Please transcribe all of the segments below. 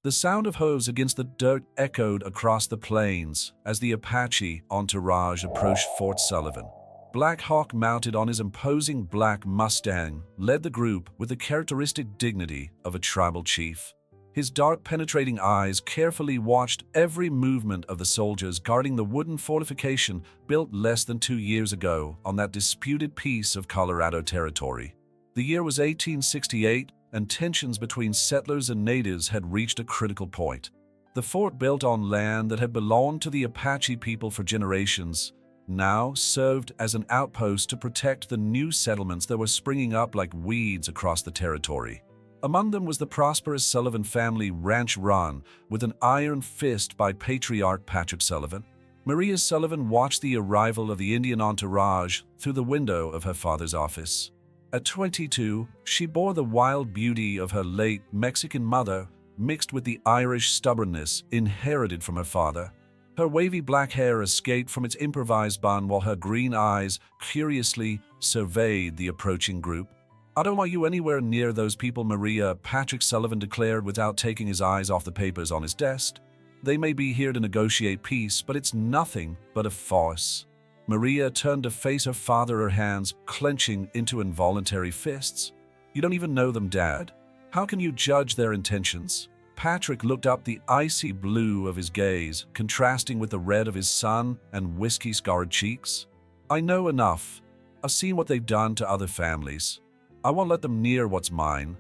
The sound of hooves against the dirt echoed across the plains as the Apache entourage approached Fort Sullivan. Black Hawk, mounted on his imposing black Mustang, led the group with the characteristic dignity of a tribal chief. His dark, penetrating eyes carefully watched every movement of the soldiers guarding the wooden fortification built less than 2 years ago on that disputed piece of Colorado territory. The year was 1868, and tensions between settlers and natives had reached a critical point. The fort, built on land that had belonged to the Apache people for generations, now served as an outpost to protect the new settlements that were springing up like weeds across the territory. Among them was the prosperous Sullivan family ranch run with an iron fist by patriarch Patrick Sullivan. Maria Sullivan watched the arrival of the Indian entourage through the window of her father's office. At 22, she bore the wild beauty of her late Mexican mother mixed with the Irish stubbornness inherited from her father. Her wavy black hair escaped from its improvised bun while her green eyes curiously surveyed the approaching group. "I don't want you anywhere near those people, Maria," Patrick Sullivan declared without taking his eyes off the papers on his desk. "They may be here to negotiate peace, but it's nothing but a farce." Maria turned to face her father, her hands clenching into involuntary fists. "You don't even know them, Dad. How can you judge their intentions?" Patrick looked up, the icy blue of his gaze contrasting with the red of his son and whiskey-scarred cheeks. "I know enough. I've seen what they've done to other families. I won't let them near what's mine."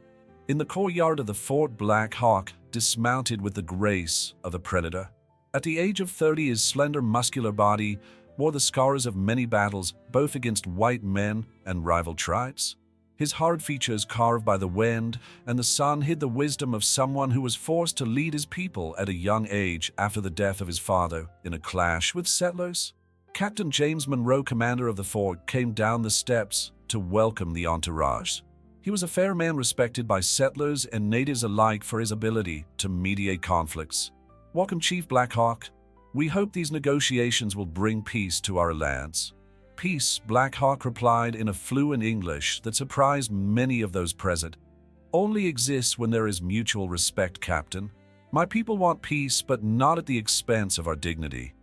In the courtyard of the fort, Black Hawk dismounted with the grace of a predator. At the age of 30, his slender, muscular body bore the scars of many battles, both against white men and rival tribes. His hard features, carved by the wind and the sun, hid the wisdom of someone who was forced to lead his people at a young age after the death of his father in a clash with settlers. Captain James Monroe, commander of the fort, came down the steps to welcome the entourage. He was a fair man, respected by settlers and natives alike for his ability to mediate conflicts. "Welcome, Chief Black Hawk. We hope these negotiations will bring peace to our lands." "Peace," Black Hawk replied in a fluent English that surprised many of those present, "only exists when there is mutual respect, Captain. My people want peace, but not at the expense of our dignity."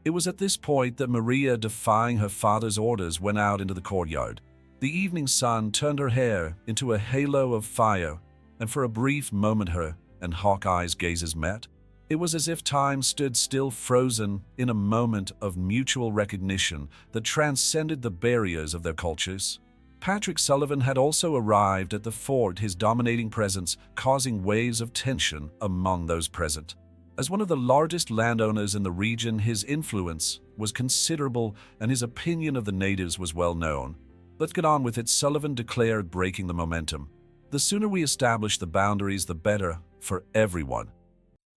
It was at this point that Maria, defying her father's orders, went out into the courtyard. The evening sun turned her hair into a halo of fire, and for a brief moment her and Hawkeye's gazes met. It was as if time stood still, frozen in a moment of mutual recognition that transcended the barriers of their cultures. Patrick Sullivan had also arrived at the fort, his dominating presence causing waves of tension among those present. As one of the largest landowners in the region, his influence was considerable and his opinion of the natives was well known. "Let's get on with it," Sullivan declared, breaking the momentum. "The sooner we establish the boundaries, the better for everyone."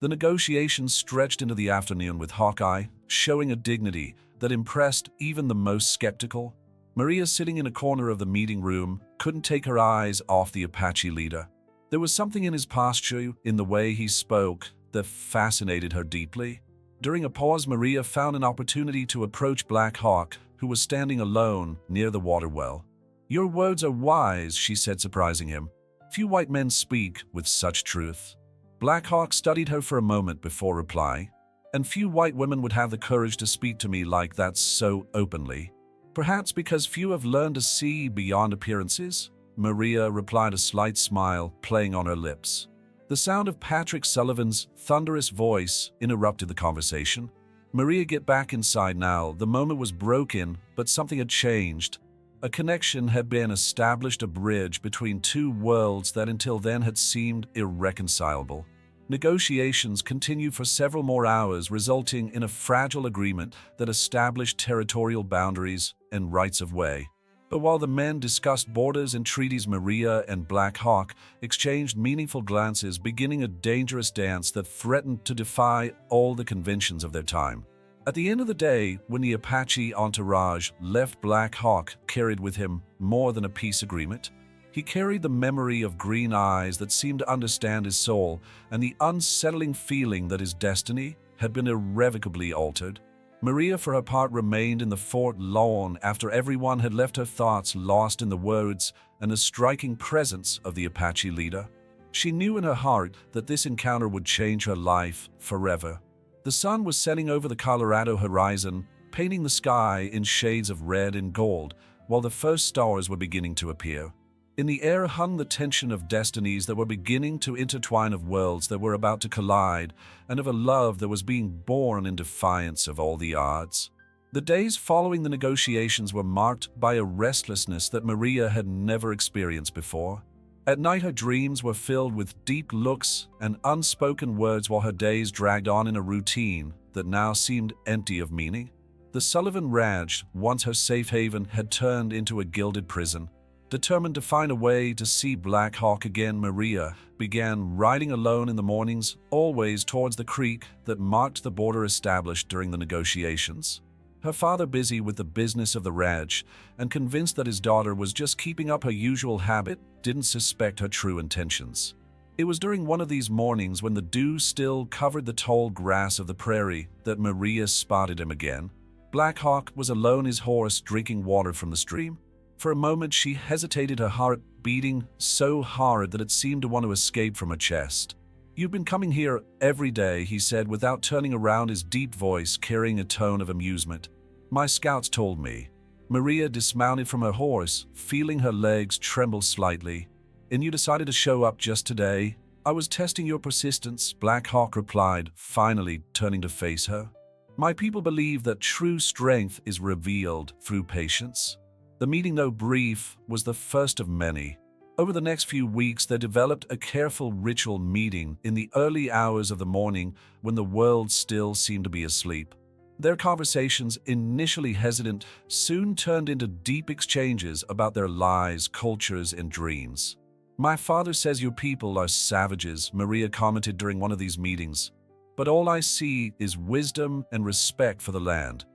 The negotiations stretched into the afternoon, with Hawkeye showing a dignity that impressed even the most skeptical. Maria, sitting in a corner of the meeting room, couldn't take her eyes off the Apache leader. There was something in his posture, in the way he spoke, that fascinated her deeply. During a pause, Maria found an opportunity to approach Black Hawk, who was standing alone near the water well. "Your words are wise," she said, surprising him. "Few white men speak with such truth." Black Hawk studied her for a moment before replying. "And few white women would have the courage to speak to me like that so openly. Perhaps because few have learned to see beyond appearances," Maria replied, a slight smile playing on her lips. The sound of Patrick Sullivan's thunderous voice interrupted the conversation. "Maria, get back inside now." The moment was broken, but something had changed. A connection had been established, a bridge between two worlds that until then had seemed irreconcilable. Negotiations continued for several more hours, resulting in a fragile agreement that established territorial boundaries and rights of way. But while the men discussed borders and treaties, Maria and Black Hawk exchanged meaningful glances, beginning a dangerous dance that threatened to defy all the conventions of their time. At the end of the day, when the Apache entourage left, Black Hawk carried with him more than a peace agreement. He carried the memory of green eyes that seemed to understand his soul, and the unsettling feeling that his destiny had been irrevocably altered. Maria, for her part, remained in the fort long after everyone had left, her thoughts lost in the words and the striking presence of the Apache leader. She knew in her heart that this encounter would change her life forever. The sun was setting over the Colorado horizon, painting the sky in shades of red and gold, while the first stars were beginning to appear. In the air hung the tension of destinies that were beginning to intertwine, of worlds that were about to collide, and of a love that was being born in defiance of all the odds. The days following the negotiations were marked by a restlessness that Maria had never experienced before. At night, her dreams were filled with deep looks and unspoken words, while her days dragged on in a routine that now seemed empty of meaning. The Sullivan Ranch, once her safe haven, had turned into a gilded prison. Determined to find a way to see Black Hawk again, Maria began riding alone in the mornings, always towards the creek that marked the border established during the negotiations. Her father, busy with the business of the ranch and convinced that his daughter was just keeping up her usual habit, didn't suspect her true intentions. It was during one of these mornings, when the dew still covered the tall grass of the prairie, that Maria spotted him again. Black Hawk was alone, his horse drinking water from the stream. For a moment she hesitated, her heart beating so hard that it seemed to want to escape from her chest. "You've been coming here every day," he said without turning around, his deep voice carrying a tone of amusement. "My scouts told me." Maria dismounted from her horse, feeling her legs tremble slightly. "And you decided to show up just today?" "I was testing your persistence," Black Hawk replied, finally turning to face her. "My people believe that true strength is revealed through patience." The meeting, though brief, was the first of many. Over the next few weeks, they developed a careful ritual meeting in the early hours of the morning, when the world still seemed to be asleep. Their conversations, initially hesitant, soon turned into deep exchanges about their lives, cultures, and dreams. "My father says your people are savages," Maria commented during one of these meetings. "But all I see is wisdom and respect for the land."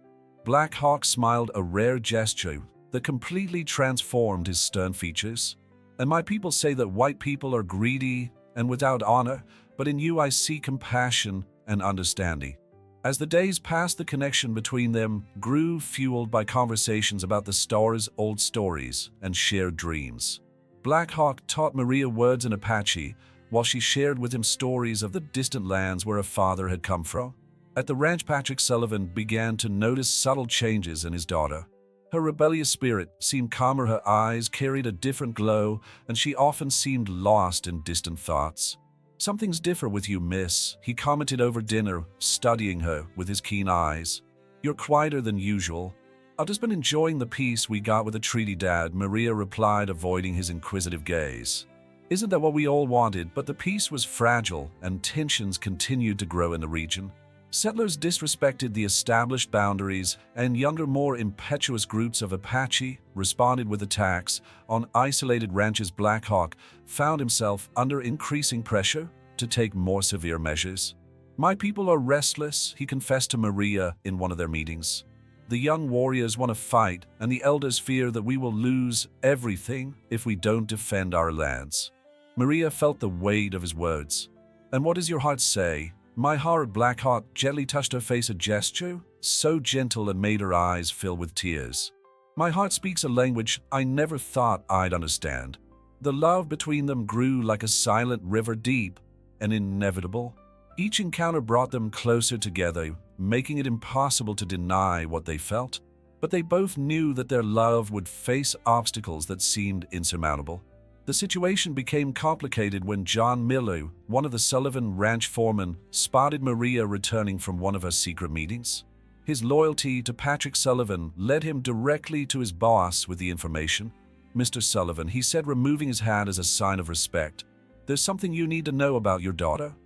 Black Hawk smiled, a rare gesture that completely transformed his stern features. "And my people say that white people are greedy and without honor, but in you I see compassion and understanding." As the days passed, the connection between them grew, fueled by conversations about the stars, old stories, and shared dreams. Black Hawk taught Maria words in Apache, while she shared with him stories of the distant lands where her father had come from. At the ranch, Patrick Sullivan began to notice subtle changes in his daughter. Her rebellious spirit seemed calmer, her eyes carried a different glow, and she often seemed lost in distant thoughts. "Something's different with you, miss," he commented over dinner, studying her with his keen eyes. "You're quieter than usual." "I've just been enjoying the peace we got with the treaty, Dad," Maria replied, avoiding his inquisitive gaze. "Isn't that what we all wanted?" But the peace was fragile, and tensions continued to grow in the region. Settlers disrespected the established boundaries, and younger, more impetuous groups of Apache responded with attacks on isolated ranches. Black Hawk found himself under increasing pressure to take more severe measures. "My people are restless," he confessed to Maria in one of their meetings. "The young warriors want to fight, and the elders fear that we will lose everything if we don't defend our lands." Maria felt the weight of his words. "And what does your heart say?" "My heart," Black Hawk gently touched her face, a gesture so gentle it made her eyes fill with tears. "My heart speaks a language I never thought I'd understand." The love between them grew like a silent river, deep and inevitable. Each encounter brought them closer together, making it impossible to deny what they felt. But they both knew that their love would face obstacles that seemed insurmountable. The situation became complicated when John Miller, one of the Sullivan Ranch foremen, spotted Maria returning from one of her secret meetings. His loyalty to Patrick Sullivan led him directly to his boss with the information. "Mr. Sullivan," he said, removing his hat as a sign of respect, "there's something you need to know about your daughter."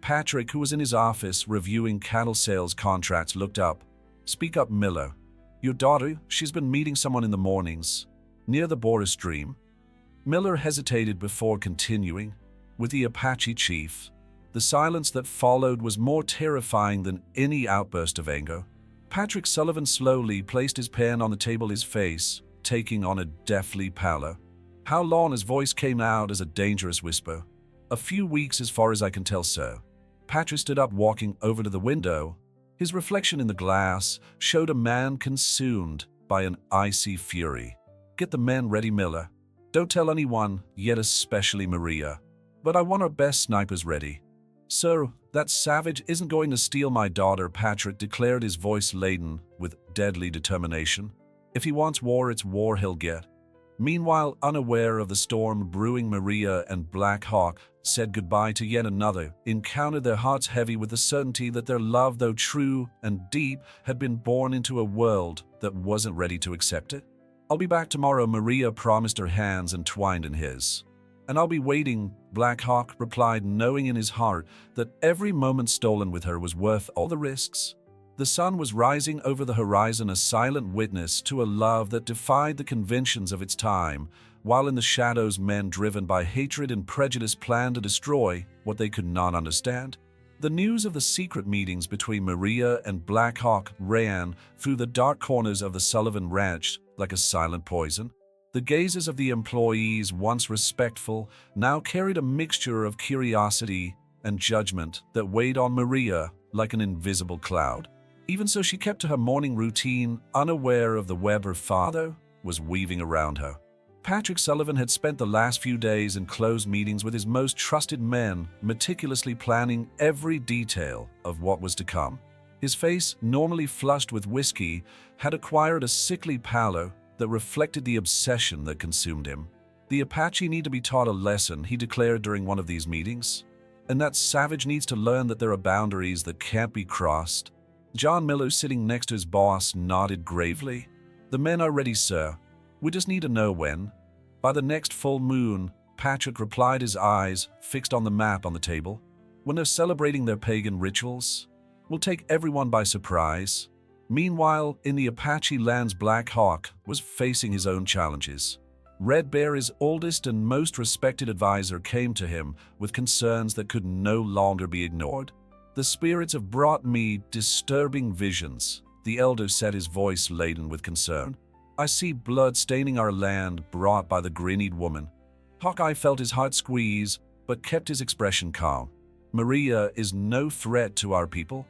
Patrick, who was in his office reviewing cattle sales contracts, looked up. "Speak up, Miller." "Your daughter, she's been meeting someone in the mornings, near the border stream." Miller hesitated before continuing. "With the Apache chief." The silence that followed was more terrifying than any outburst of anger. Patrick Sullivan slowly placed his pen on the table, his face taking on a deathly pallor. "How long?" His voice came out as a dangerous whisper. "A few weeks, as far as I can tell, sir." Patrick stood up, walking over to the window. His reflection in the glass showed a man consumed by an icy fury. "Get the men ready, Miller. Don't tell anyone, yet especially Maria." but I want our best snipers ready. Sir, that savage isn't going to steal my daughter, Patrick declared, his voice laden with deadly determination. If he wants war, it's war he'll get. Meanwhile, unaware of the storm brewing, Maria and Black Hawk said goodbye to yet another encounter, their hearts heavy with the certainty that their love, though true and deep, had been born into a world that wasn't ready to accept it. I'll be back tomorrow, Maria promised, her hands entwined in his. And I'll be waiting, Black Hawk replied, knowing in his heart that every moment stolen with her was worth all the risks. The sun was rising over the horizon, a silent witness to a love that defied the conventions of its time, while in the shadows men driven by hatred and prejudice planned to destroy what they could not understand. The news of the secret meetings between Maria and Black Hawk ran through the dark corners of the Sullivan Ranch like a silent poison. The gazes of the employees, once respectful, now carried a mixture of curiosity and judgment that weighed on Maria like an invisible cloud. Even so, she kept to her morning routine, unaware of the web her father was weaving around her. Patrick Sullivan had spent the last few days in closed meetings with his most trusted men, meticulously planning every detail of what was to come. His face, normally flushed with whiskey, had acquired a sickly pallor that reflected the obsession that consumed him. The Apache need to be taught a lesson, he declared during one of these meetings. And that savage needs to learn that there are boundaries that can't be crossed. John Miller, sitting next to his boss, nodded gravely. The men are ready, sir. We just need to know when. By the next full moon, Patrick replied, his eyes fixed on the map on the table. When they're celebrating their pagan rituals, we'll take everyone by surprise. Meanwhile, in the Apache lands, Black Hawk was facing his own challenges. Red Bear, his oldest and most respected advisor, came to him with concerns that could no longer be ignored. The spirits have brought me disturbing visions, the elder said, his voice laden with concern. I see blood staining our land, brought by the green-eyed woman. Hawkeye felt his heart squeeze, but kept his expression calm. Maria is no threat to our people.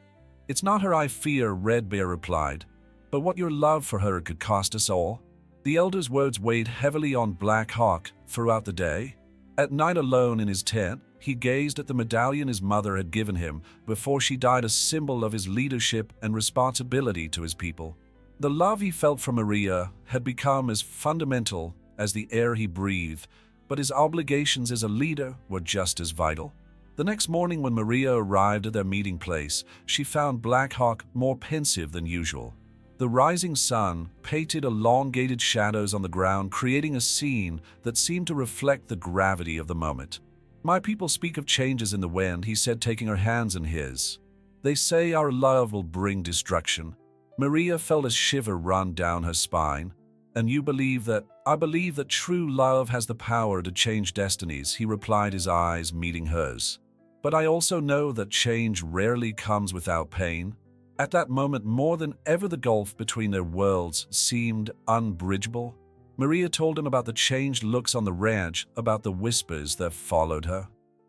It's not her I fear, Red Bear replied, but what your love for her could cost us all. The elder's words weighed heavily on Black Hawk throughout the day. At night, alone in his tent, he gazed at the medallion his mother had given him before she died, a symbol of his leadership and responsibility to his people. The love he felt for Maria had become as fundamental as the air he breathed, but his obligations as a leader were just as vital. The next morning, when Maria arrived at their meeting place, she found Black Hawk more pensive than usual. The rising sun painted elongated shadows on the ground, creating a scene that seemed to reflect the gravity of the moment. My people speak of changes in the wind, he said, taking her hands in his. They say our love will bring destruction. Maria felt a shiver run down her spine. And you believe that? I believe that true love has the power to change destinies, he replied, his eyes meeting hers. But I also know that change rarely comes without pain. At that moment, more than ever, the gulf between their worlds seemed unbridgeable. Maria told him about the changed looks on the ranch, about the whispers that followed her.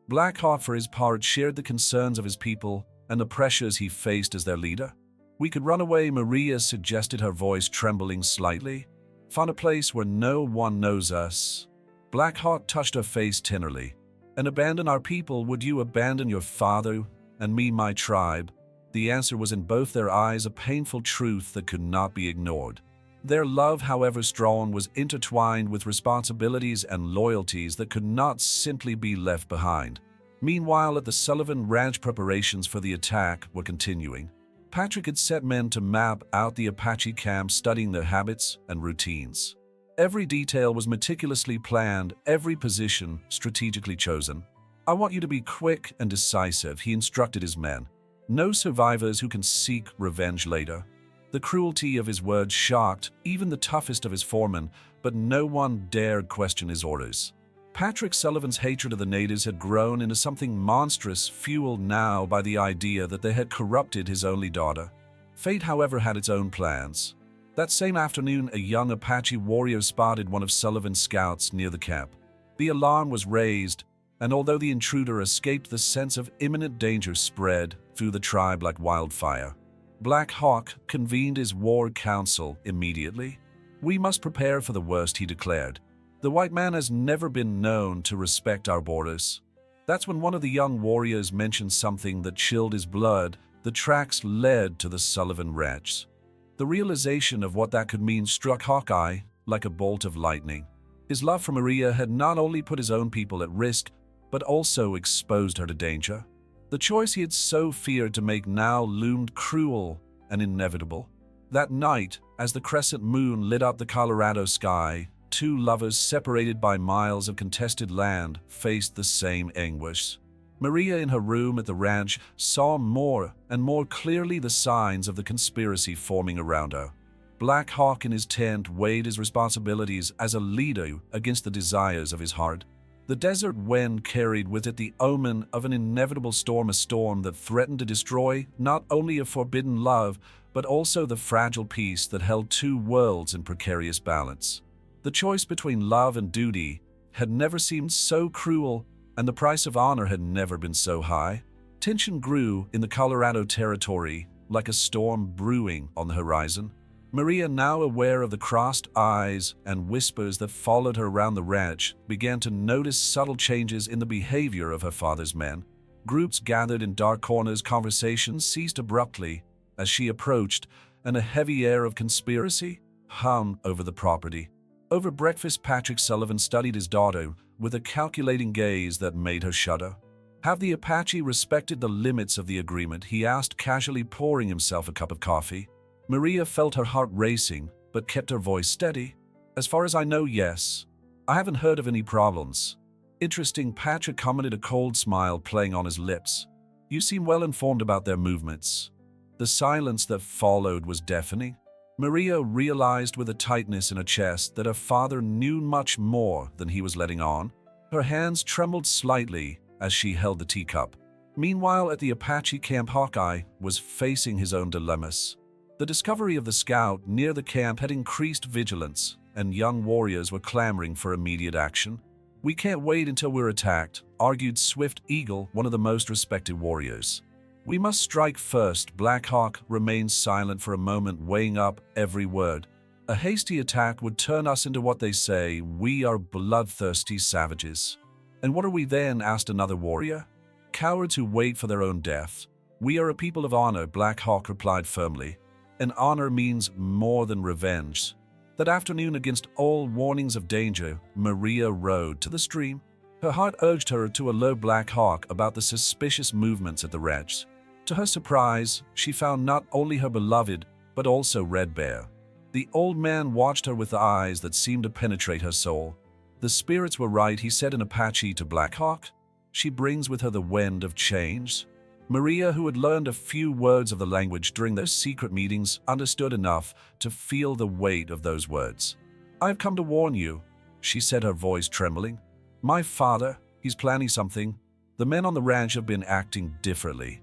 Black Hawk, for his part, shared the concerns of his people and the pressures he faced as their leader. We could run away, Maria suggested, her voice trembling slightly. Find a place where no one knows us. Black Hawk touched her face tenderly. And abandon our people? Would you abandon your father and me, my tribe? The answer was in both their eyes, a painful truth that could not be ignored. Their love, however strong, was intertwined with responsibilities and loyalties that could not simply be left behind. Meanwhile, at the Sullivan Ranch, preparations for the attack were continuing. Patrick had set men to map out the Apache camp, studying their habits and routines. Every detail was meticulously planned, every position strategically chosen. I want you to be quick and decisive, he instructed his men. No survivors who can seek revenge later. The cruelty of his words shocked even the toughest of his foremen, but no one dared question his orders. Patrick Sullivan's hatred of the natives had grown into something monstrous, fueled now by the idea that they had corrupted his only daughter. Fate, however, had its own plans. That same afternoon, a young Apache warrior spotted one of Sullivan's scouts near the camp. The alarm was raised, and although the intruder escaped, the sense of imminent danger spread through the tribe like wildfire. Black Hawk convened his war council immediately. We must prepare for the worst, he declared. The white man has never been known to respect our borders. That's when one of the young warriors mentioned something that chilled his blood. The tracks led to the Sullivan Ranch. The realization of what that could mean struck Hawkeye like a bolt of lightning. His love for Maria had not only put his own people at risk, but also exposed her to danger. The choice he had so feared to make now loomed cruel and inevitable. That night, as the crescent moon lit up the Colorado sky, two lovers separated by miles of contested land faced the same anguish. Maria, in her room at the ranch, saw more and more clearly the signs of the conspiracy forming around her. Black Hawk in his tent weighed his responsibilities as a leader against the desires of his heart. The desert wind carried with it the omen of an inevitable storm, a storm that threatened to destroy not only a forbidden love, but also the fragile peace that held two worlds in precarious balance. The choice between love and duty had never seemed so cruel, and the price of honor had never been so high. Tension grew in the Colorado territory like a storm brewing on the horizon. Maria, now aware of the crossed eyes and whispers that followed her around the ranch, began to notice subtle changes in the behavior of her father's men. Groups gathered in dark corners, conversations ceased abruptly as she approached, and a heavy air of conspiracy hung over the property. Over breakfast, Patrick Sullivan studied his daughter with a calculating gaze that made her shudder. "Have the Apache respected the limits of the agreement?" he asked, casually pouring himself a cup of coffee. Maria felt her heart racing, but kept her voice steady. "As far as I know, yes. I haven't heard of any problems." "Interesting," Patrick commented, a cold smile playing on his lips. "You seem well informed about their movements." The silence that followed was deafening. Maria realized with a tightness in her chest that her father knew much more than he was letting on. Her hands trembled slightly as she held the teacup. Meanwhile, at the Apache camp, Hawkeye was facing his own dilemmas. The discovery of the scout near the camp had increased vigilance, and young warriors were clamoring for immediate action. "We can't wait until we're attacked," argued Swift Eagle, one of the most respected warriors. "We must strike first." Black Hawk remained silent for a moment, weighing up every word. "A hasty attack would turn us into what they say. We are bloodthirsty savages." "And what are we then?" asked another warrior. "Cowards who wait for their own death." "We are a people of honor," Black Hawk replied firmly. "And honor means more than revenge." That afternoon, against all warnings of danger, Maria rode to the stream. Her heart urged her to alert Black Hawk about the suspicious movements at the ranch. To her surprise, she found not only her beloved, but also Red Bear. The old man watched her with eyes that seemed to penetrate her soul. "The spirits were right," he said in Apache to Black Hawk. "She brings with her the wind of change." Maria, who had learned a few words of the language during their secret meetings, understood enough to feel the weight of those words. "I have come to warn you," she said, her voice trembling. "My father, he's planning something. The men on the ranch have been acting differently."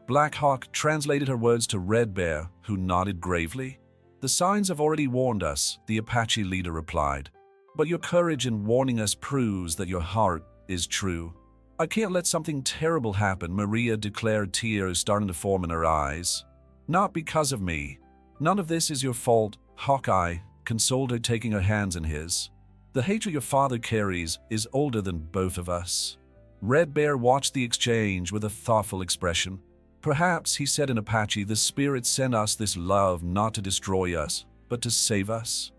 Black Hawk translated her words to Red Bear, who nodded gravely. "The signs have already warned us," the Apache leader replied. "But your courage in warning us proves that your heart is true." "I can't let something terrible happen," Maria declared, tears starting to form in her eyes. "Not because of me. None of this is your fault," Hawkeye consoled her, taking her hands in his. "The hatred your father carries is older than both of us." Red Bear watched the exchange with a thoughtful expression. "Perhaps," he said in Apache, "the spirit sent us this love not to destroy us, but to save us."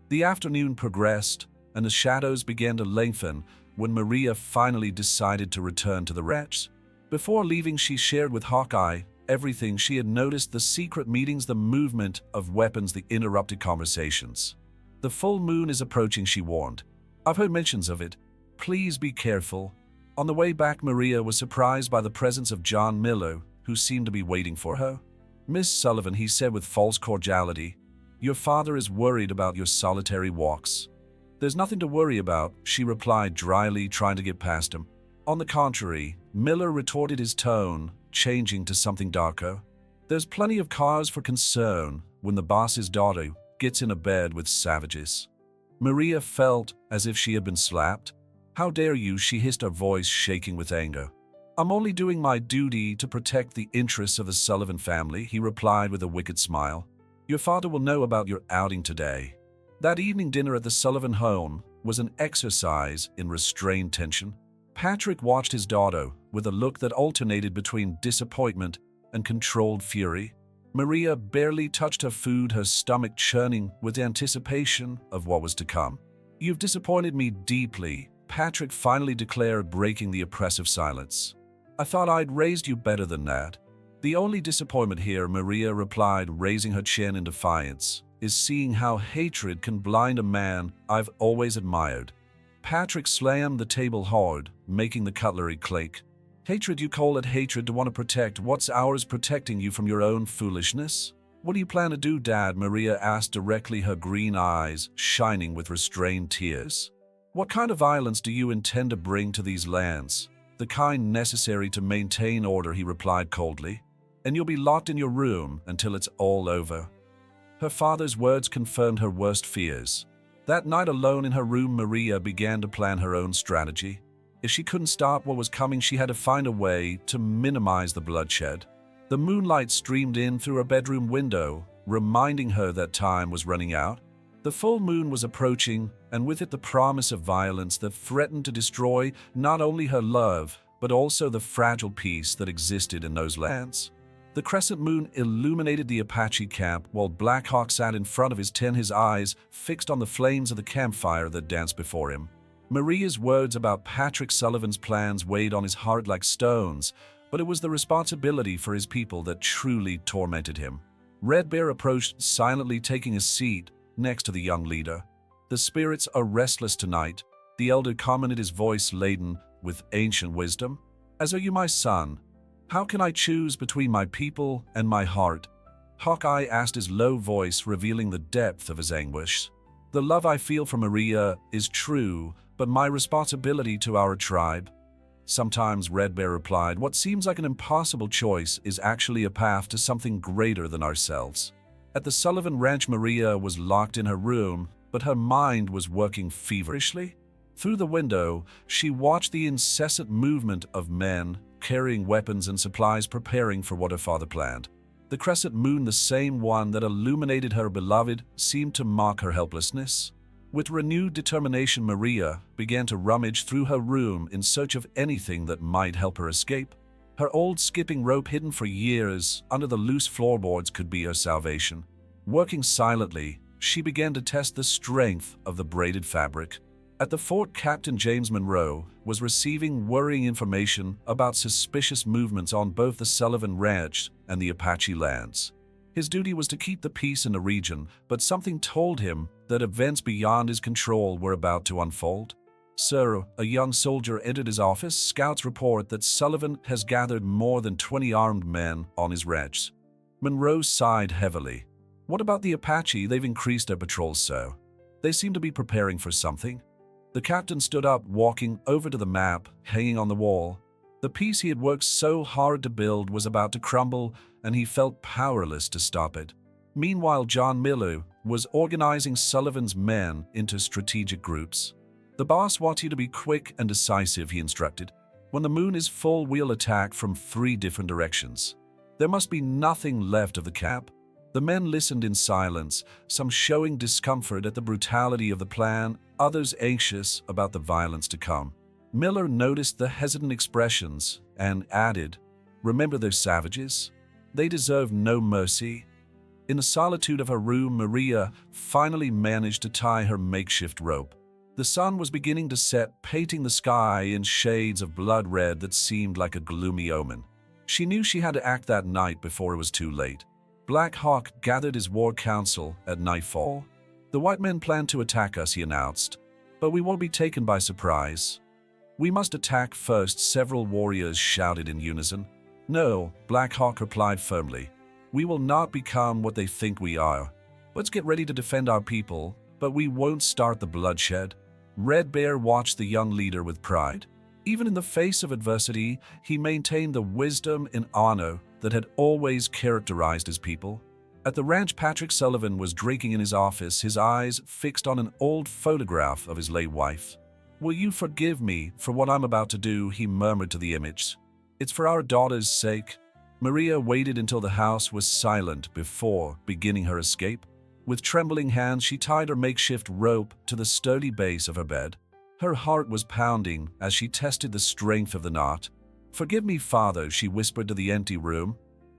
The afternoon progressed, and the shadows began to lengthen when Maria finally decided to return to the ranch. Before leaving, she shared with Hawkeye everything she had noticed: the secret meetings, the movement of weapons, the interrupted conversations. "The full moon is approaching," she warned. "I've heard mentions of it. Please be careful." On the way back, Maria was surprised by the presence of John Miller, who seemed to be waiting for her. "Miss Sullivan," he said with false cordiality, "your father is worried about your solitary walks." "There's nothing to worry about," she replied dryly, trying to get past him. "On the contrary," Miller retorted, his tone changing to something darker. "There's plenty of cause for concern when the boss's daughter gets in a bed with savages." Maria felt as if she had been slapped. "How dare you?" she hissed, her voice shaking with anger. "I'm only doing my duty to protect the interests of the Sullivan family," he replied with a wicked smile. "Your father will know about your outing today." That evening dinner at the Sullivan home was an exercise in restrained tension. Patrick watched his daughter with a look that alternated between disappointment and controlled fury. Maria barely touched her food, her stomach churning with anticipation of what was to come. "You've disappointed me deeply," Patrick finally declared, breaking the oppressive silence. "I thought I'd raised you better than that." "The only disappointment here," Maria replied, raising her chin in defiance, "is seeing how hatred can blind a man I've always admired." Patrick slammed the table hard, making the cutlery clink. "Hatred? You call it hatred to want to protect what's ours, protecting you from your own foolishness? What do you plan to do, Dad?" Maria asked directly, her green eyes shining with restrained tears. "What kind of violence do you intend to bring to these lands?" "The kind necessary to maintain order," he replied coldly. "And you'll be locked in your room until it's all over." Her father's words confirmed her worst fears. That night, alone in her room, Maria began to plan her own strategy. If she couldn't stop what was coming, she had to find a way to minimize the bloodshed. The moonlight streamed in through her bedroom window, reminding her that time was running out. The full moon was approaching, and with it the promise of violence that threatened to destroy not only her love, but also the fragile peace that existed in those lands. The crescent moon illuminated the Apache camp while Black Hawk sat in front of his tent, his eyes fixed on the flames of the campfire that danced before him. Maria's words about Patrick Sullivan's plans weighed on his heart like stones, but it was the responsibility for his people that truly tormented him. Red Bear approached silently, taking a seat next to the young leader. "The spirits are restless tonight," the elder commented, his voice laden with ancient wisdom. "As are you, my son. How can I choose between my people and my heart?" Hawkeye asked, his low voice revealing the depth of his anguish. "The love I feel for Maria is true, but my responsibility to our tribe." "Sometimes," Red Bear replied, "what seems like an impossible choice is actually a path to something greater than ourselves." At the Sullivan Ranch, Maria was locked in her room, but her mind was working feverishly. Through the window, she watched the incessant movement of men carrying weapons and supplies, preparing for what her father planned. The crescent moon, the same one that illuminated her beloved, seemed to mock her helplessness. With renewed determination, Maria began to rummage through her room in search of anything that might help her escape. Her old skipping rope, hidden for years under the loose floorboards, could be her salvation. Working silently, she began to test the strength of the braided fabric. At the fort, Captain James Monroe was receiving worrying information about suspicious movements on both the Sullivan Ranch and the Apache lands. His duty was to keep the peace in the region, but something told him that events beyond his control were about to unfold. "Sir," a young soldier entered his office, "scouts report that Sullivan has gathered more than 20 armed men on his ranch." Monroe sighed heavily. "What about the Apache? They've increased their patrols, sir. They seem to be preparing for something." The captain stood up, walking over to the map hanging on the wall. The peace he had worked so hard to build was about to crumble, and he felt powerless to stop it. Meanwhile, John Miller was organizing Sullivan's men into strategic groups. "The boss wants you to be quick and decisive," he instructed. "When the moon is full, we'll attack from 3 different directions. There must be nothing left of the camp." The men listened in silence, some showing discomfort at the brutality of the plan, others anxious about the violence to come. Miller noticed the hesitant expressions and added, "Remember, they're savages. They deserve no mercy." In the solitude of her room, Maria finally managed to tie her makeshift rope. The sun was beginning to set, painting the sky in shades of blood red that seemed like a gloomy omen. She knew she had to act that night before it was too late. Black Hawk gathered his war council at nightfall. "The white men plan to attack us," he announced, "but we won't be taken by surprise. We must attack first," several warriors shouted in unison. "No," Black Hawk replied firmly. "We will not become what they think we are. Let's get ready to defend our people, but we won't start the bloodshed." Red Bear watched the young leader with pride. Even in the face of adversity, he maintained the wisdom and honor that had always characterized his people. At the ranch, Patrick Sullivan was drinking in his office, his eyes fixed on an old photograph of his late wife. "Will you forgive me for what I'm about to do?" he murmured to the image. "It's for our daughter's sake." Maria waited until the house was silent before beginning her escape. With trembling hands, she tied her makeshift rope to the sturdy base of her bed. Her heart was pounding as she tested the strength of the knot. "Forgive me, Father," she whispered to the empty room,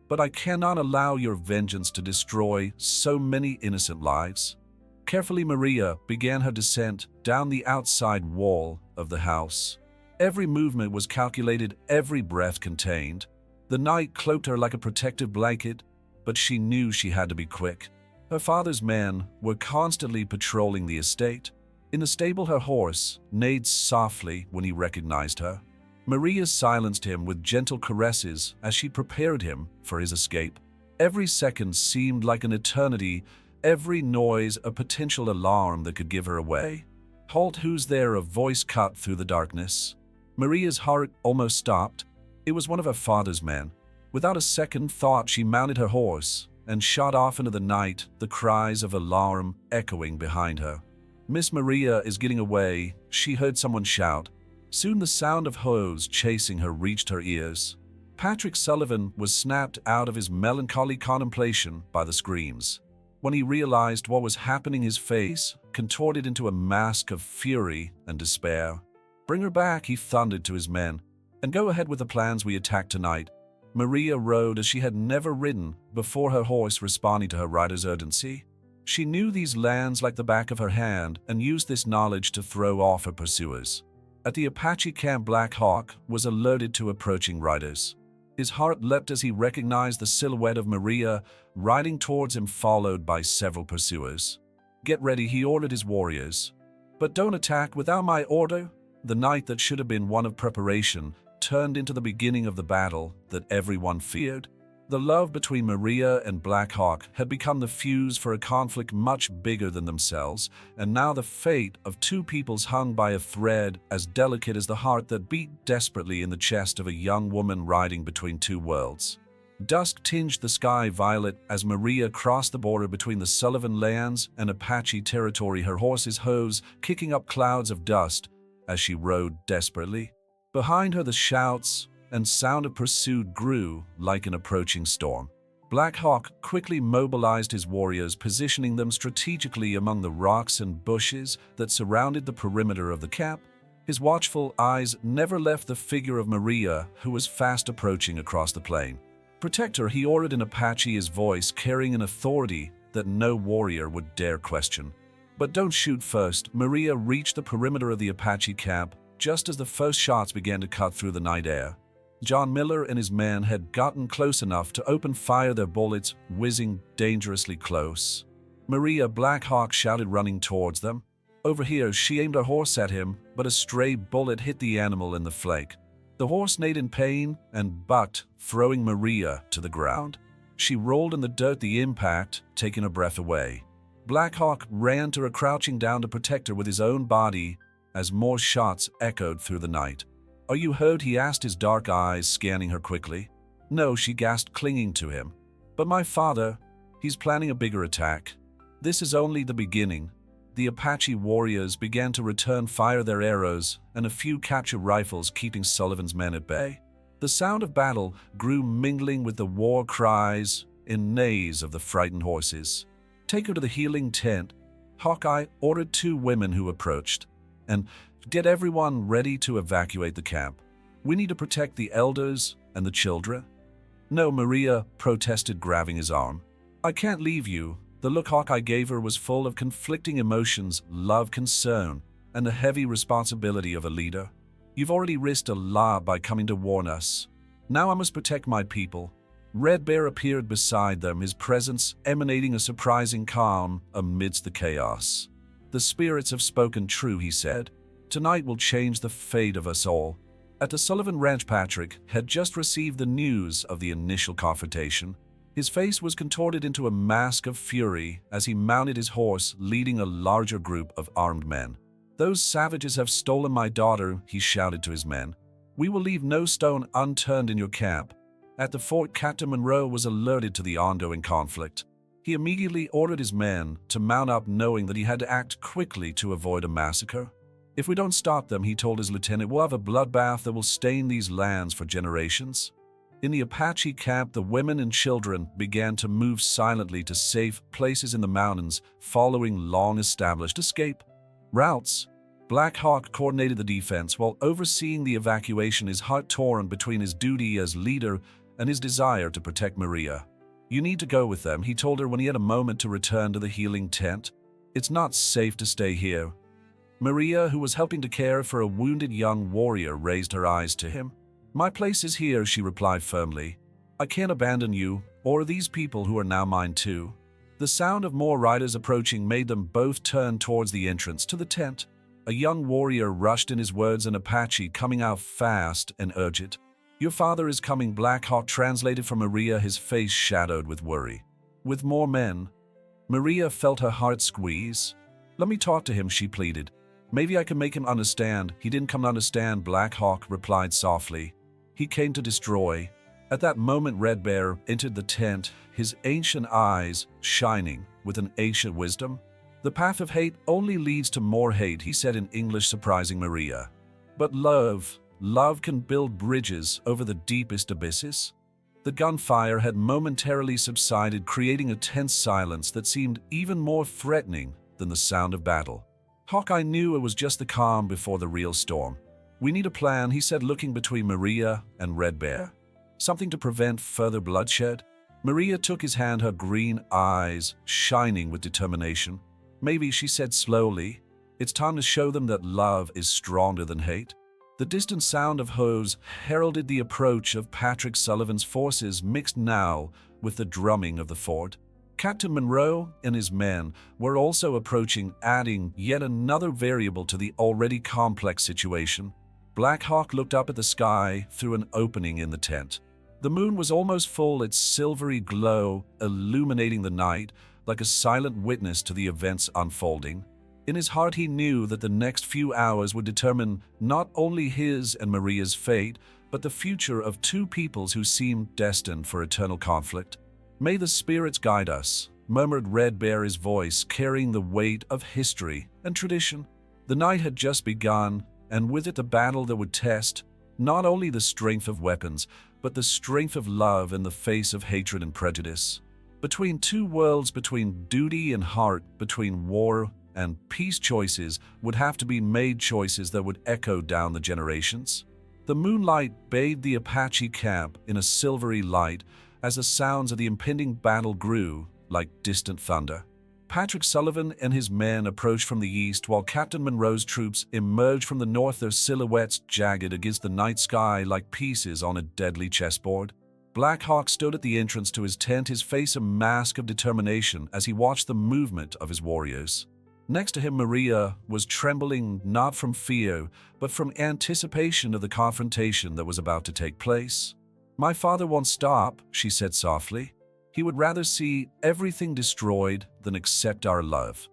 "but I cannot allow your vengeance to destroy so many innocent lives." Carefully, Maria began her descent down the outside wall of the house. Every movement was calculated, every breath contained. The night cloaked her like a protective blanket, but she knew she had to be quick. Her father's men were constantly patrolling the estate. In the stable, her horse neighed softly when he recognized her. Maria silenced him with gentle caresses as she prepared him for his escape. Every second seemed like an eternity, every noise a potential alarm that could give her away. "Halt, who's there?" a voice cut through the darkness. Maria's heart almost stopped. It was one of her father's men. Without a second thought, she mounted her horse and shot off into the night, the cries of alarm echoing behind her. "Miss Maria is getting away," she heard someone shout. Soon the sound of hose chasing her reached her ears. Patrick Sullivan was snapped out of his melancholy contemplation by the screams. When he realized what was happening, his face contorted into a mask of fury and despair. "Bring her back," he thundered to his men, "and go ahead with the plans. We attack tonight." Maria rode as she had never ridden before, her horse responding to her rider's urgency. She knew these lands like the back of her hand and used this knowledge to throw off her pursuers. At the Apache camp, Black Hawk was alerted to approaching riders. His heart leapt as he recognized the silhouette of Maria riding towards him, followed by several pursuers. "Get ready," he ordered his warriors. "But don't attack without my order." The night that should have been one of preparation turned into the beginning of the battle that everyone feared. The love between Maria and Black Hawk had become the fuse for a conflict much bigger than themselves, and now the fate of two peoples hung by a thread as delicate as the heart that beat desperately in the chest of a young woman riding between two worlds. Dusk tinged the sky violet as Maria crossed the border between the Sullivan lands and Apache territory, her horse's hooves kicking up clouds of dust as she rode desperately. Behind her, the shouts and sound of pursuit grew like an approaching storm. Black Hawk quickly mobilized his warriors, positioning them strategically among the rocks and bushes that surrounded the perimeter of the camp. His watchful eyes never left the figure of Maria, who was fast approaching across the plain. "Protect her," he ordered in Apache, his voice carrying an authority that no warrior would dare question. "But don't shoot first." Maria reached the perimeter of the Apache camp just as the first shots began to cut through the night air. John Miller and his men had gotten close enough to open fire, their bullets whizzing dangerously close. Maria, Black Hawk shouted, running towards them. "Over here." She aimed her horse at him, but a stray bullet hit the animal in the flank. The horse neighed in pain and bucked, throwing Maria to the ground. She rolled in the dirt, the impact taking her breath away. Black Hawk ran to her, crouching down to protect her with his own body as more shots echoed through the night. "Are you hurt?" he asked, his dark eyes scanning her quickly. "No," she gasped, clinging to him. "But my father, he's planning a bigger attack." This is only the beginning. The Apache warriors began to return fire, their arrows and a few captured rifles keeping Sullivan's men at bay. The sound of battle grew, mingling with the war cries and neighs of the frightened horses. "Take her to the healing tent," Hawkeye ordered two women who approached, "and get everyone ready to evacuate the camp. We need to protect the elders and the children." "No," Maria protested, grabbing his arm. "I can't leave you." The look Hawkeye gave her was full of conflicting emotions: love, concern, and the heavy responsibility of a leader. "You've already risked a lot by coming to warn us. Now I must protect my people." Red Bear appeared beside them, his presence emanating a surprising calm amidst the chaos. "The spirits have spoken true," he said. "Tonight will change the fate of us all." At the Sullivan Ranch, Patrick had just received the news of the initial confrontation. His face was contorted into a mask of fury as he mounted his horse, leading a larger group of armed men. "Those savages have stolen my daughter," he shouted to his men. "We will leave no stone unturned in your camp." At the fort, Captain Monroe was alerted to the ongoing conflict. He immediately ordered his men to mount up, knowing that he had to act quickly to avoid a massacre. "If we don't stop them," he told his lieutenant, "we'll have a bloodbath that will stain these lands for generations." In the Apache camp, the women and children began to move silently to safe places in the mountains, following long-established escape routes. Black Hawk coordinated the defense while overseeing the evacuation, his heart torn between his duty as leader and his desire to protect Maria. "You need to go with them," he told her when he had a moment to return to the healing tent. "It's not safe to stay here." Maria, who was helping to care for a wounded young warrior, raised her eyes to him. "My place is here," she replied firmly. "I can't abandon you, or these people who are now mine too." The sound of more riders approaching made them both turn towards the entrance to the tent. A young warrior rushed in, his words in Apache coming out fast and urgent. "Your father is coming," Black Hawk translated for Maria, his face shadowed with worry. "With more men." Maria felt her heart squeeze. "Let me talk to him," she pleaded. "Maybe I can make him understand." "He didn't come to understand," Black Hawk replied softly. "He came to destroy." At that moment, Red Bear entered the tent, his ancient eyes shining with an ancient wisdom. "The path of hate only leads to more hate," he said in English, surprising Maria. "But love can build bridges over the deepest abysses." The gunfire had momentarily subsided, creating a tense silence that seemed even more threatening than the sound of battle. Hawkeye knew it was just the calm before the real storm. "We need a plan," he said, looking between Maria and Red Bear. "Something to prevent further bloodshed." Maria took his hand, her green eyes shining with determination. "Maybe," she said slowly, "it's time to show them that love is stronger than hate." The distant sound of hose heralded the approach of Patrick Sullivan's forces, mixed now with the drumming of the fort. Captain Monroe and his men were also approaching, adding yet another variable to the already complex situation. Black Hawk looked up at the sky through an opening in the tent. The moon was almost full, its silvery glow illuminating the night like a silent witness to the events unfolding. In his heart, he knew that the next few hours would determine not only his and Maria's fate, but the future of two peoples who seemed destined for eternal conflict. "May the spirits guide us," murmured Red Bear, his voice carrying the weight of history and tradition. The night had just begun, and with it the battle that would test not only the strength of weapons, but the strength of love in the face of hatred and prejudice. Between two worlds, between duty and heart, between war and peace, choices would have to be made, choices that would echo down the generations. The moonlight bathed the Apache camp in a silvery light as the sounds of the impending battle grew like distant thunder. Patrick Sullivan and his men approached from the east, while Captain Monroe's troops emerged from the north, their silhouettes jagged against the night sky like pieces on a deadly chessboard. Black Hawk stood at the entrance to his tent, his face a mask of determination as he watched the movement of his warriors. Next to him, Maria was trembling not from fear, but from anticipation of the confrontation that was about to take place. "My father won't stop," she said softly. "He would rather see everything destroyed than accept our love."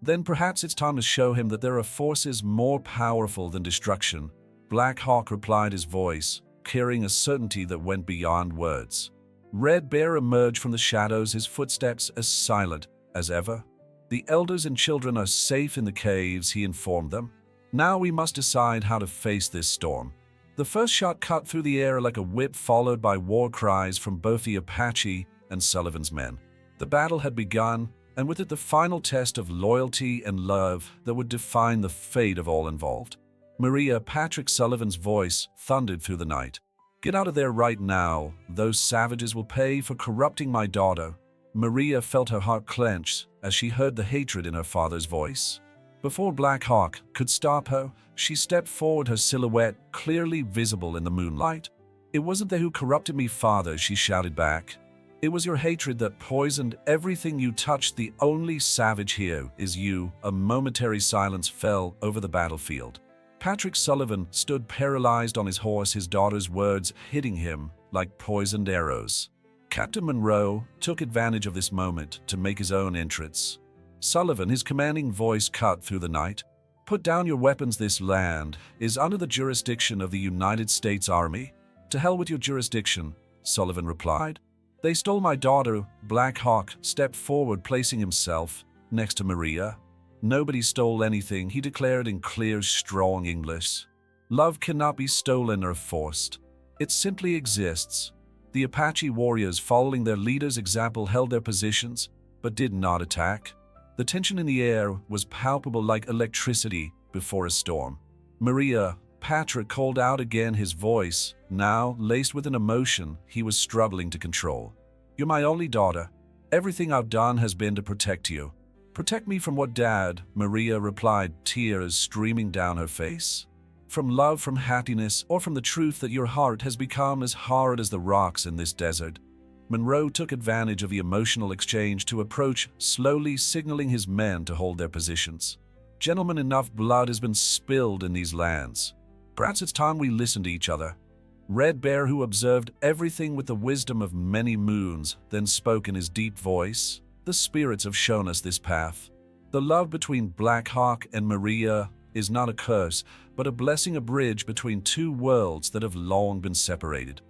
"Then perhaps it's time to show him that there are forces more powerful than destruction," Black Hawk replied, his voice carrying a certainty that went beyond words. Red Bear emerged from the shadows, his footsteps as silent as ever. "The elders and children are safe in the caves," he informed them. "Now we must decide how to face this storm." The first shot cut through the air like a whip, followed by war cries from both the Apache and Sullivan's men. The battle had begun, and with it the final test of loyalty and love that would define the fate of all involved. "Maria," Patrick Sullivan's voice thundered through the night. "Get out of there right now. Those savages will pay for corrupting my daughter." Maria felt her heart clench as she heard the hatred in her father's voice. Before Black Hawk could stop her, she stepped forward, her silhouette clearly visible in the moonlight. "It wasn't they who corrupted me, father," she shouted back. "It was your hatred that poisoned everything you touched. The only savage here is you." A momentary silence fell over the battlefield. Patrick Sullivan stood paralyzed on his horse, his daughter's words hitting him like poisoned arrows. Captain Monroe took advantage of this moment to make his own entrance. Sullivan, his commanding voice cut through the night. "Put down your weapons. This land is under the jurisdiction of the United States Army." "To hell with your jurisdiction," Sullivan replied. "They stole my daughter." Black Hawk stepped forward, placing himself next to Maria. "Nobody stole anything," he declared in clear, strong English. "Love cannot be stolen or forced. It simply exists." The Apache warriors, following their leader's example, held their positions, but did not attack. The tension in the air was palpable like electricity before a storm. "Maria," Patrick called out again, his voice now laced with an emotion he was struggling to control. "You're my only daughter. Everything I've done has been to protect you." "Protect me from what, Dad?" Maria replied, tears streaming down her face. "From love, from happiness, or from the truth that your heart has become as hard as the rocks in this desert?" Monroe took advantage of the emotional exchange to approach, slowly signaling his men to hold their positions. "Gentlemen, enough blood has been spilled in these lands. Perhaps it's time we listen to each other." Red Bear, who observed everything with the wisdom of many moons, then spoke in his deep voice. "The spirits have shown us this path. The love between Black Hawk and Maria is not a curse, but a blessing, a bridge between two worlds that have long been separated."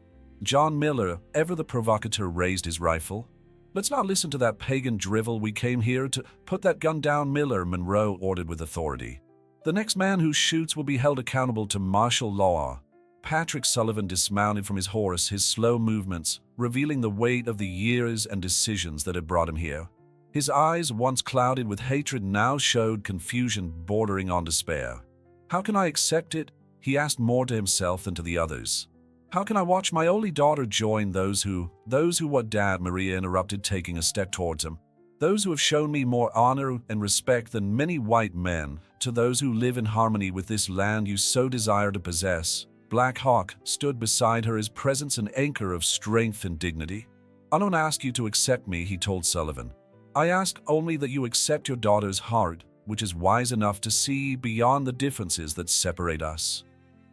John Miller, ever the provocateur, raised his rifle. "Let's not listen to that pagan drivel. We came here to put that gun down, Miller," Monroe ordered with authority. "The next man who shoots will be held accountable to martial law." Patrick Sullivan dismounted from his horse, his slow movements revealing the weight of the years and decisions that had brought him here. His eyes, once clouded with hatred, now showed confusion bordering on despair. "How can I accept it?" he asked, more to himself than to the others. "How can I watch my only daughter join those who what, Dad?" Maria interrupted, taking a step towards him. "Those who have shown me more honor and respect than many white men, to those who live in harmony with this land you so desire to possess." Black Hawk stood beside her, his presence an anchor of strength and dignity. "I don't ask you to accept me," he told Sullivan. "I ask only that you accept your daughter's heart, which is wise enough to see beyond the differences that separate us."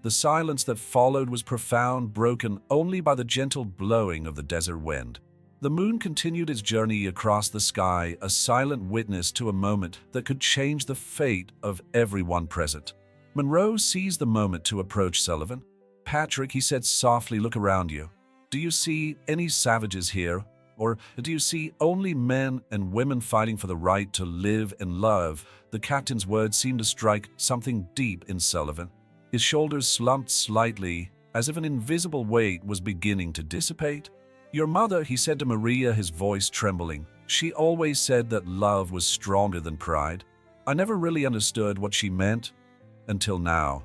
The silence that followed was profound, broken only by the gentle blowing of the desert wind. The moon continued its journey across the sky, a silent witness to a moment that could change the fate of everyone present. Monroe seized the moment to approach Sullivan. "Patrick," he said softly, "look around you. Do you see any savages here? Or do you see only men and women fighting for the right to live and love?" The captain's words seemed to strike something deep in Sullivan. His shoulders slumped slightly, as if an invisible weight was beginning to dissipate. "Your mother," he said to Maria, his voice trembling. "She always said that love was stronger than pride. I never really understood what she meant, until now."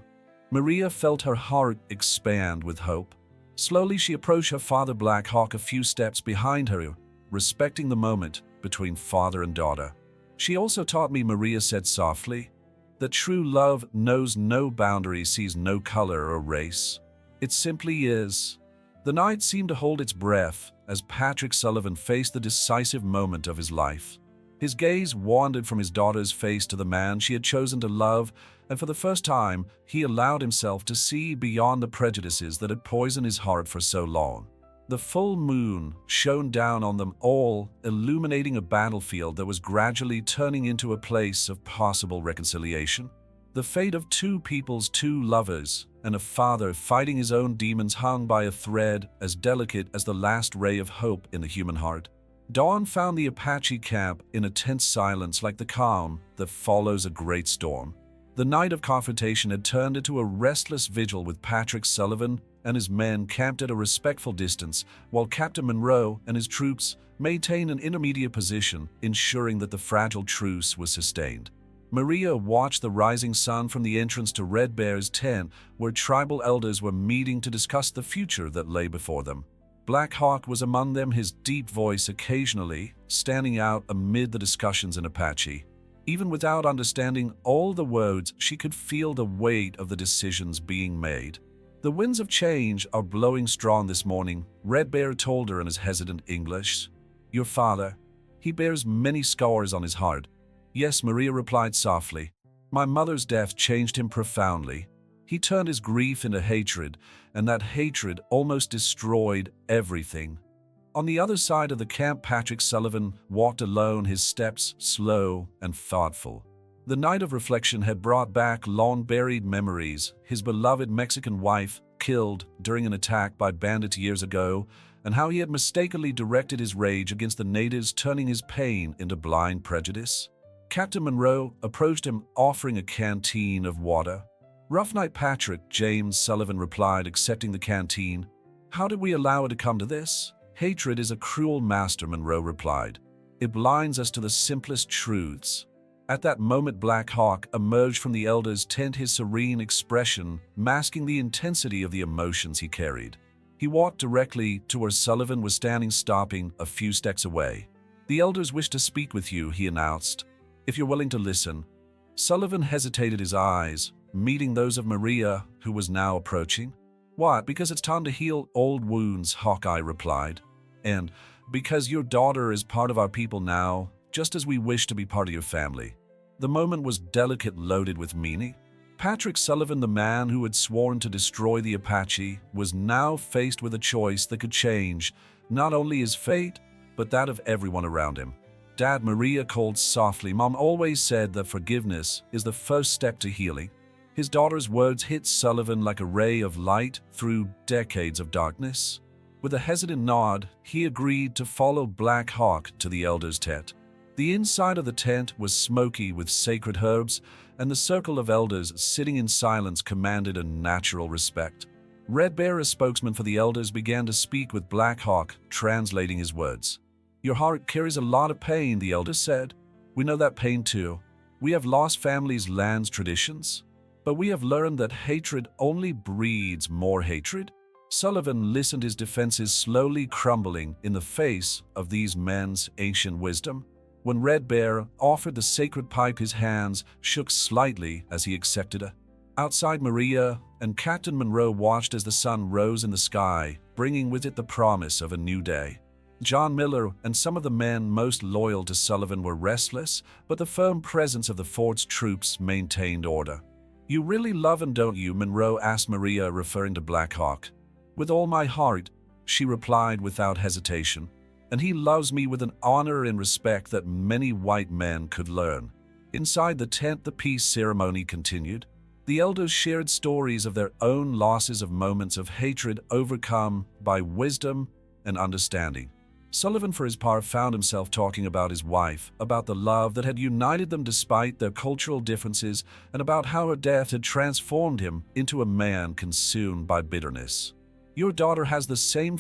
Maria felt her heart expand with hope. Slowly she approached her father, Black Hawk, a few steps behind her, respecting the moment between father and daughter. "She also taught me," Maria said softly, "that true love knows no boundaries, sees no color or race. It simply is." The night seemed to hold its breath as Patrick Sullivan faced the decisive moment of his life. His gaze wandered from his daughter's face to the man she had chosen to love, and for the first time, he allowed himself to see beyond the prejudices that had poisoned his heart for so long. The full moon shone down on them all, illuminating a battlefield that was gradually turning into a place of possible reconciliation. The fate of two peoples, two lovers, and a father fighting his own demons hung by a thread as delicate as the last ray of hope in the human heart. Dawn found the Apache camp in a tense silence, like the calm that follows a great storm. The night of confrontation had turned into a restless vigil, with Patrick Sullivan and his men camped at a respectful distance, while Captain Monroe and his troops maintained an intermediate position, ensuring that the fragile truce was sustained. Maria watched the rising sun from the entrance to Red Bear's tent, where tribal elders were meeting to discuss the future that lay before them. Black Hawk was among them, his deep voice occasionally standing out amid the discussions in Apache. Even without understanding all the words, she could feel the weight of the decisions being made. "The winds of change are blowing strong this morning," Red Bear told her in his hesitant English. "Your father, he bears many scars on his heart." "Yes," Maria replied softly. "My mother's death changed him profoundly. He turned his grief into hatred, and that hatred almost destroyed everything." On the other side of the camp, Patrick Sullivan walked alone, his steps slow and thoughtful. The night of reflection had brought back long-buried memories, his beloved Mexican wife killed during an attack by bandits years ago, and how he had mistakenly directed his rage against the natives, turning his pain into blind prejudice. Captain Monroe approached him, offering a canteen of water. "Rough night, Patrick," James Sullivan replied, accepting the canteen. "How did we allow it to come to this?" "Hatred is a cruel master," Monroe replied. "It blinds us to the simplest truths. At that moment, Black Hawk emerged from the elder's tent, his serene expression masking the intensity of the emotions he carried. He walked directly to where Sullivan was standing, stopping a few steps away. "The elders wish to speak with you," he announced, "if you're willing to listen." Sullivan hesitated, his eyes meeting those of Maria, who was now approaching. "What, because it's time to heal old wounds," Hawkeye replied. "And because your daughter is part of our people now, just as we wish to be part of your family." The moment was delicate, loaded with meaning. Patrick Sullivan, the man who had sworn to destroy the Apache, was now faced with a choice that could change not only his fate, but that of everyone around him. "Dad," Maria called softly. "Mom always said that forgiveness is the first step to healing." His daughter's words hit Sullivan like a ray of light through decades of darkness. With a hesitant nod, he agreed to follow Black Hawk to the elder's tent. The inside of the tent was smoky with sacred herbs, and the circle of elders sitting in silence commanded a natural respect. Red Bear, a spokesman for the elders, began to speak with Black Hawk, translating his words. "Your heart carries a lot of pain," the elders said. "We know that pain too. We have lost families, lands, traditions. But we have learned that hatred only breeds more hatred." Sullivan listened, his defenses slowly crumbling in the face of these men's ancient wisdom. When Red Bear offered the sacred pipe, his hands shook slightly as he accepted it. Outside, Maria and Captain Monroe watched as the sun rose in the sky, bringing with it the promise of a new day. John Miller and some of the men most loyal to Sullivan were restless, but the firm presence of the fort's troops maintained order. "You really love him, don't you?" Monroe asked Maria, referring to Black Hawk. "With all my heart," she replied without hesitation. "And he loves me with an honor and respect that many white men could learn." Inside the tent, the peace ceremony continued. The elders shared stories of their own losses, of moments of hatred overcome by wisdom and understanding. Sullivan, for his part, found himself talking about his wife, about the love that had united them despite their cultural differences, and about how her death had transformed him into a man consumed by bitterness. "Your daughter has the same